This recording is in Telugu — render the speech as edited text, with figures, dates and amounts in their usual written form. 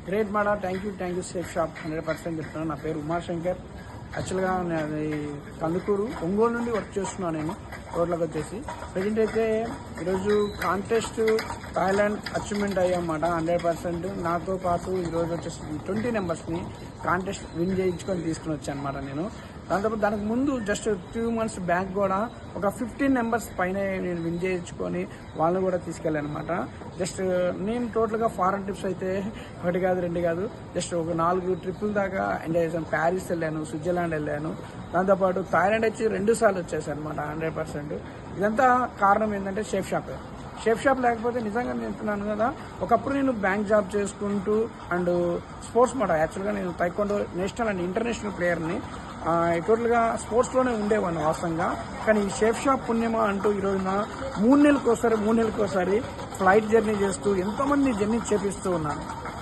గ్రేట్ మేడ. థ్యాంక్ యూ సేఫ్ షాప్ 100% చెప్తున్నాను. నా పేరు ఉమాశంకర్. యాక్చువల్గా అది కందుకూరు ఒంగోలు నుండి వర్క్ చేస్తున్నాను నేను రోడ్లకు వచ్చేసి. ప్రజెంట్ అయితే ఈరోజు కాంటెస్ట్ థాయిలాండ్ అచీవ్మెంట్ అయ్యామన్నమాట 100%. నాతో పాటు ఈరోజు వచ్చేసి 20 నెంబర్స్ని కాంటెస్ట్ విన్ చేయించుకొని తీసుకుని వచ్చాను అనమాట నేను. దానికి ముందు జస్ట్ 2 months బ్యాక్ కూడా ఒక 15 నెంబర్స్ పైన నేను విన్ చేయించుకొని వాళ్ళని కూడా తీసుకెళ్ళాను అనమాట. జస్ట్ నేను టోటల్గా ఫారెన్ ట్రిప్స్ అయితే 1 కాదు 2 కాదు, జస్ట్ ఒక 4 ట్రిప్పుల దాకా ఎంజాయ్ చేశాను. ప్యారిస్ వెళ్ళాను, స్విట్జర్లాండ్ వెళ్ళాను, దాంతోపాటు థాయిలాండ్ వచ్చి 2 సార్లు వచ్చేసాను అనమాట 100%. ఇదంతా కారణం ఏంటంటే షేప్ షాప్ లేకపోతే నిజంగా నేను చెప్తున్నాను కదా, ఒకప్పుడు నేను బ్యాంక్ జాబ్ చేసుకుంటూ అండ్ స్పోర్ట్స్ మాట. యాక్చువల్గా నేను తైక్వాండో నేషనల్ అండ్ ఇంటర్నేషనల్ ప్లేయర్ని. టోటల్గా స్పోర్ట్స్లోనే ఉండేవాడిని వాస్తవంగా. కానీ ఈ షేప్ షాప్ పుణ్యమా అంటూ ఈరోజున 3 నెలలకు ఒకసారి ఫ్లైట్ జర్నీ చేస్తూ ఎంతోమంది జర్నీ చేపిస్తూ ఉన్నాను.